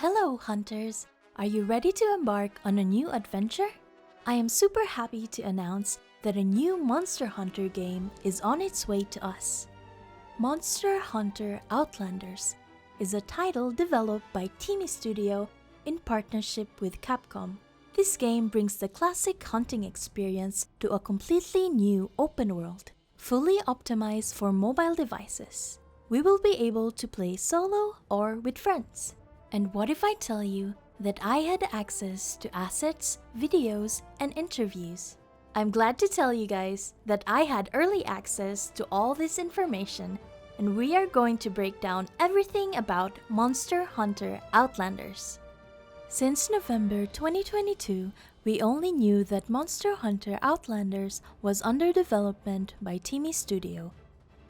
Hello, hunters! Are you ready to embark on a new adventure? I am super happy to announce that a new Monster Hunter game is on its way to us. Monster Hunter Outlanders is a title developed by Teamy Studio in partnership with Capcom. This game brings the classic hunting experience to a completely new open world, fully optimized for mobile devices. We will be able to play solo or with friends. And what if I tell you that I had access to assets, videos, and interviews? I'm glad to tell you guys that I had early access to all this information, and we are going to break down everything about Monster Hunter Outlanders. Since November 2022, we only knew that Monster Hunter Outlanders was under development by Teamy Studio.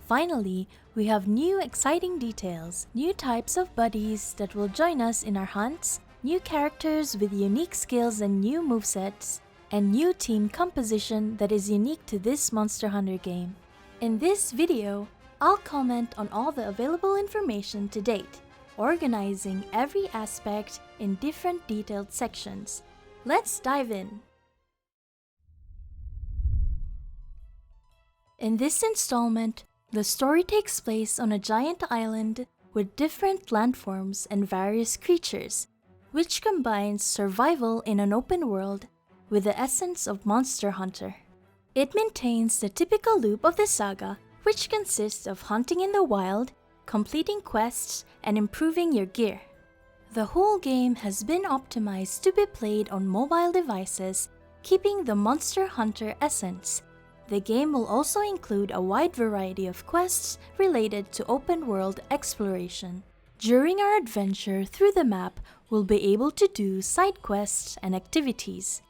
Finally, we have new exciting details, new types of buddies that will join us in our hunts, new characters with unique skills and new movesets, and new team composition that is unique to this Monster Hunter game. In this video, I'll comment on all the available information to date, organizing every aspect in different detailed sections. Let's dive in! In this installment, the story takes place on a giant island with different landforms and various creatures, which combines survival in an open world with the essence of Monster Hunter. It maintains the typical loop of the saga, which consists of hunting in the wild, completing quests, and improving your gear. The whole game has been optimized to be played on mobile devices, keeping the Monster Hunter essence. The game will also include a wide variety of quests related to open-world exploration. During our adventure through the map, we'll be able to do side quests and activities.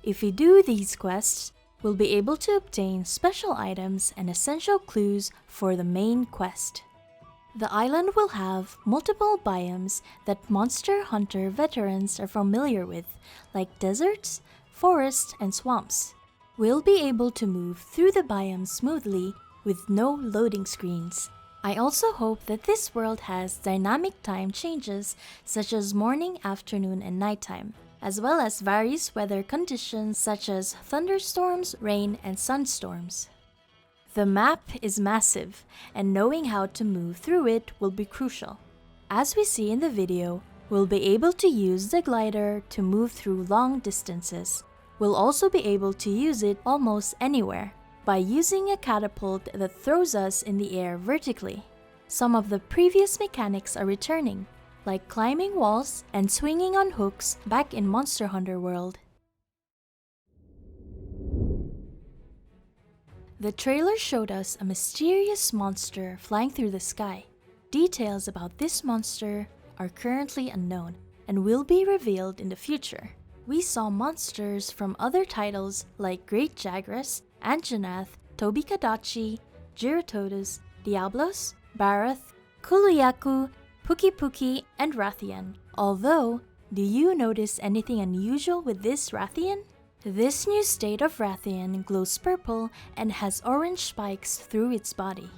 If we do these quests, we'll be able to obtain special items and essential clues for the main quest. The island will have multiple biomes that Monster Hunter veterans are familiar with, like deserts, forests, and swamps. We'll be able to move through the biomes smoothly with no loading screens. I also hope that this world has dynamic time changes such as morning, afternoon, and nighttime, as well as various weather conditions such as thunderstorms, rain, and sunstorms. The map is massive, and knowing how to move through it will be crucial. As we see in the video, we'll be able to use the glider to move through long distances. We'll also be able to use it almost anywhere by using a catapult that throws us in the air vertically. Some of the previous mechanics are returning, like climbing walls and swinging on hooks back in Monster Hunter World. The trailer showed us a mysterious monster flying through the sky. Details about this monster are currently unknown and will be revealed in the future. We saw monsters from other titles like Great Jagras, Anjanath, Tobikadachi, Giratodus, Diablos, Barath, Kuluyaku, Puki Puki, and Rathian. Although, do you notice anything unusual with this Rathian? This new state of Rathian glows purple and has orange spikes through its body.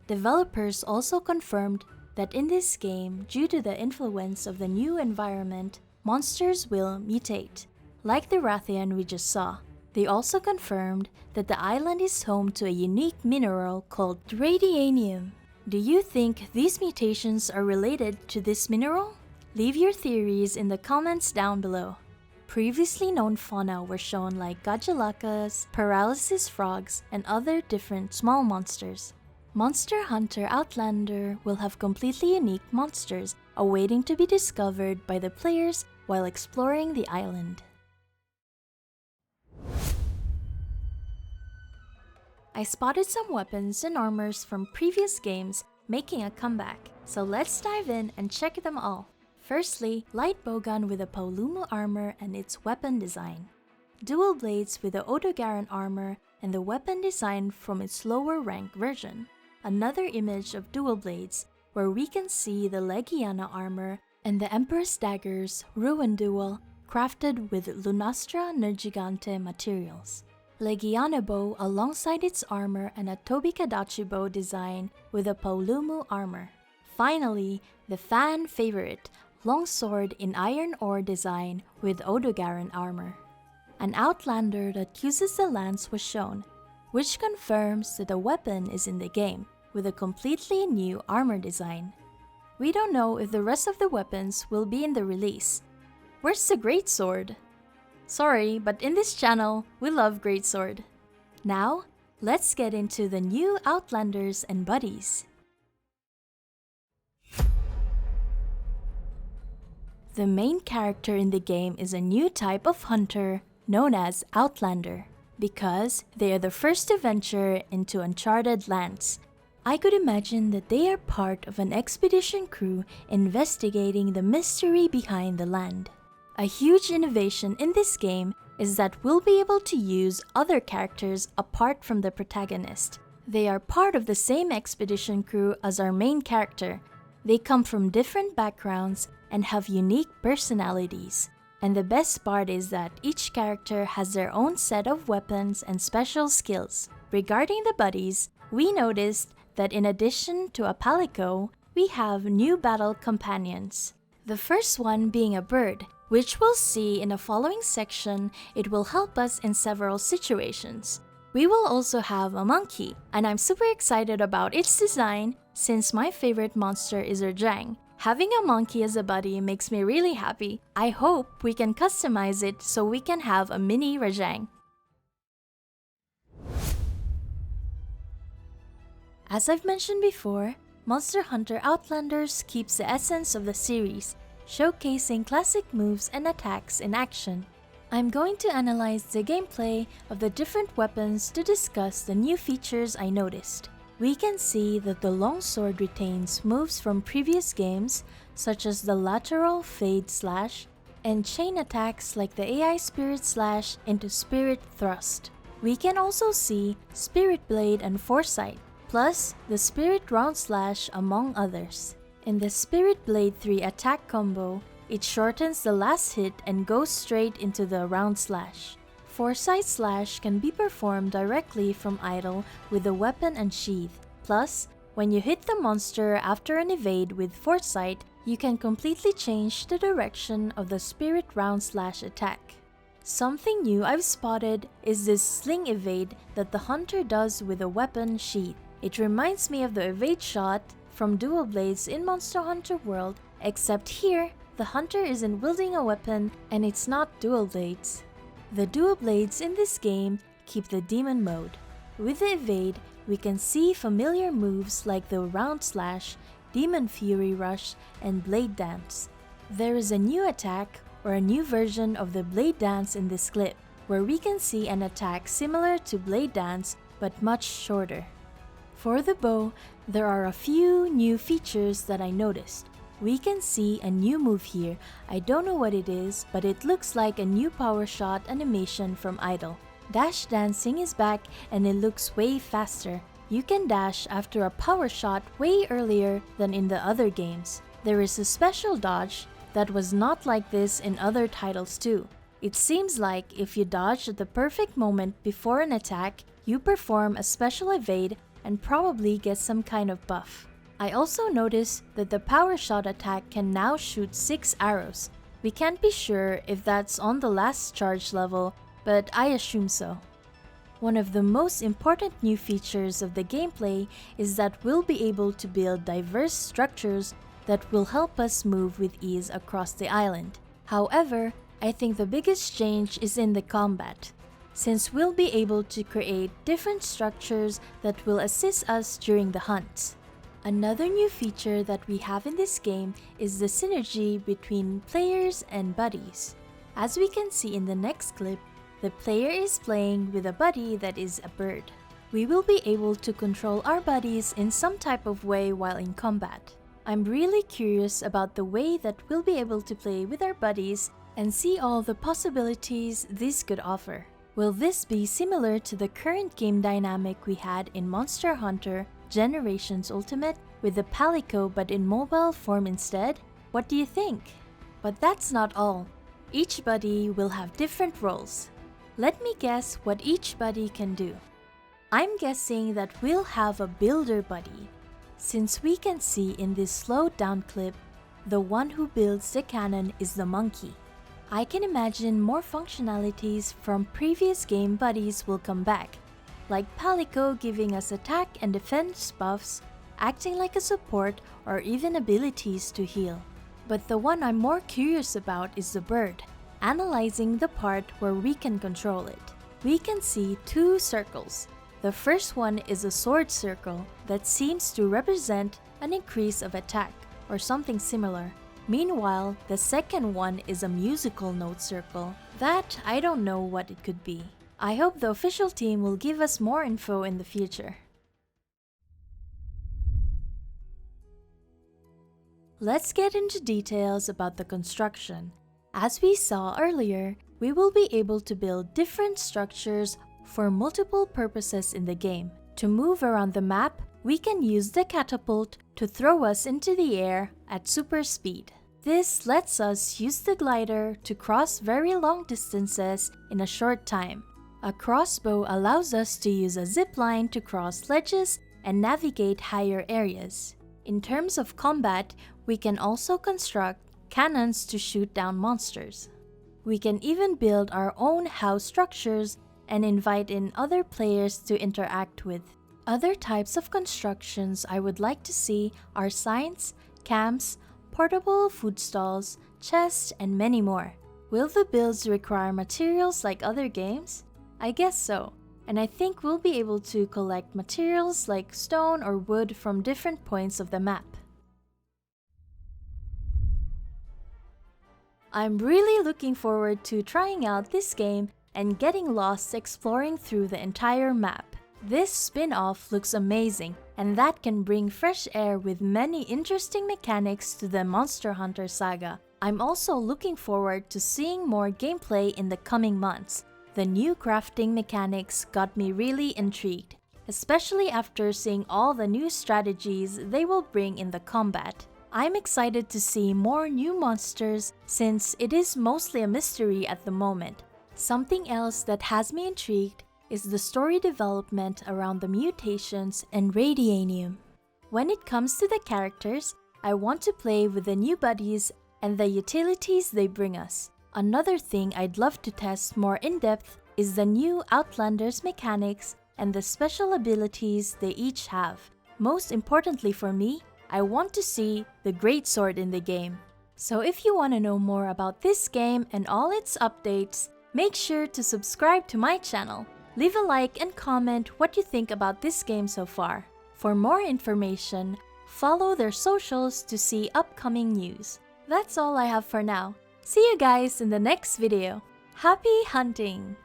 Developers also confirmed that in this game, due to the influence of the new environment, monsters will mutate, like the Rathian we just saw. They also confirmed that the island is home to a unique mineral called radianium. Do you think these mutations are related to this mineral? Leave your theories in the comments down below. Previously known fauna were shown like Gajalakas, paralysis frogs, and other different small monsters. Monster Hunter Outlander will have completely unique monsters awaiting to be discovered by the players while exploring the island. I spotted some weapons and armors from previous games making a comeback, so let's dive in and check them all. Firstly, light bowgun with a Paolumu armor and its weapon design. Dual blades with the Odogaron armor and the weapon design from its lower rank version. Another image of dual blades where we can see the Legiana armor and the Empress daggers Ruin Dual crafted with Lunastra Nergigante materials. Legiana bow alongside its armor and a Tobikadachi bow design with a Paolumu armor. Finally, the fan favorite, longsword in iron ore design with Odogaran armor. An Outlander that uses the lance was shown, which confirms that the weapon is in the game, with a completely new armor design. We don't know if the rest of the weapons will be in the release. Where's the greatsword? Sorry, but in this channel, we love greatsword. Now, let's get into the new Outlanders and buddies. The main character in the game is a new type of hunter known as Outlander, because they are the first to venture into uncharted lands. I could imagine that they are part of an expedition crew investigating the mystery behind the land. A huge innovation in this game is that we'll be able to use other characters apart from the protagonist. They are part of the same expedition crew as our main character. They come from different backgrounds and have unique personalities. And the best part is that each character has their own set of weapons and special skills. Regarding the buddies, we noticed that in addition to a palico, we have new battle companions. The first one being a bird, which we'll see in the following section. It will help us in several situations. We will also have a monkey, and I'm super excited about its design since my favorite monster is Rajang. Having a monkey as a buddy makes me really happy. I hope we can customize it so we can have a mini Rajang. As I've mentioned before, Monster Hunter Outlanders keeps the essence of the series, showcasing classic moves and attacks in action. I'm going to analyze the gameplay of the different weapons to discuss the new features I noticed. We can see that the longsword retains moves from previous games, such as the lateral fade slash, and chain attacks like the AI Spirit Slash into Spirit Thrust. We can also see Spirit Blade and Foresight, plus the Spirit Round Slash among others. In the Spirit Blade 3 attack combo, it shortens the last hit and goes straight into the Round Slash. Foresight Slash can be performed directly from idle with the weapon and sheath. Plus, when you hit the monster after an evade with Foresight, you can completely change the direction of the Spirit Round Slash attack. Something new I've spotted is this sling evade that the hunter does with a weapon sheath. It reminds me of the evade shot from Dual Blades in Monster Hunter World, except here, the hunter isn't wielding a weapon and it's not Dual Blades. The Dual Blades in this game keep the demon mode. With the evade, we can see familiar moves like the Round Slash, Demon Fury Rush, and Blade Dance. There is a new attack or a new version of the Blade Dance in this clip, where we can see an attack similar to Blade Dance but much shorter. For the bow, there are a few new features that I noticed. We can see a new move here. I don't know what it is, but it looks like a new power shot animation from Idle. Dash dancing is back and it looks way faster. You can dash after a power shot way earlier than in the other games. There is a special dodge that was not like this in other titles too. It seems like if you dodge at the perfect moment before an attack, you perform a special evade and probably get some kind of buff. I also noticed that the power shot attack can now shoot 6 arrows. We can't be sure if that's on the last charge level, but I assume so. One of the most important new features of the gameplay is that we'll be able to build diverse structures that will help us move with ease across the island. However, I think the biggest change is in the combat, since we'll be able to create different structures that will assist us during the hunt. Another new feature that we have in this game is the synergy between players and buddies. As we can see in the next clip, the player is playing with a buddy that is a bird. We will be able to control our buddies in some type of way while in combat. I'm really curious about the way that we'll be able to play with our buddies and see all the possibilities this could offer. Will this be similar to the current game dynamic we had in Monster Hunter Generations Ultimate with the palico but in mobile form instead? What do you think? But that's not all. Each buddy will have different roles. Let me guess what each buddy can do. I'm guessing that we'll have a builder buddy. Since we can see in this slowed down clip, the one who builds the cannon is the monkey. I can imagine more functionalities from previous game buddies will come back, like Palico giving us attack and defense buffs, acting like a support, or even abilities to heal. But the one I'm more curious about is the bird, analyzing the part where we can control it. We can see two circles. The first one is a sword circle that seems to represent an increase of attack, or something similar. Meanwhile, the second one is a musical note circle that I don't know what it could be. I hope the official team will give us more info in the future. Let's get into details about the construction. As we saw earlier, we will be able to build different structures for multiple purposes in the game. To move around the map, we can use the catapult to throw us into the air at super speed. This lets us use the glider to cross very long distances in a short time. A crossbow allows us to use a zip line to cross ledges and navigate higher areas. In terms of combat, we can also construct cannons to shoot down monsters. We can even build our own house structures and invite in other players to interact with. Other types of constructions I would like to see are signs, camps, portable food stalls, chests, and many more. Will the builds require materials like other games? I guess so, and I think we'll be able to collect materials like stone or wood from different points of the map. I'm really looking forward to trying out this game and getting lost exploring through the entire map. This spin-off looks amazing, and that can bring fresh air with many interesting mechanics to the Monster Hunter saga. I'm also looking forward to seeing more gameplay in the coming months. The new crafting mechanics got me really intrigued, especially after seeing all the new strategies they will bring in the combat. I'm excited to see more new monsters since it is mostly a mystery at the moment. Something else that has me intrigued is the story development around the mutations and radianium. When it comes to the characters, I want to play with the new buddies and the utilities they bring us. Another thing I'd love to test more in depth is the new Outlanders mechanics and the special abilities they each have. Most importantly for me, I want to see the great sword in the game. So if you want to know more about this game and all its updates, make sure to subscribe to my channel. Leave a like and comment what you think about this game so far. For more information, follow their socials to see upcoming news. That's all I have for now. See you guys in the next video. Happy hunting!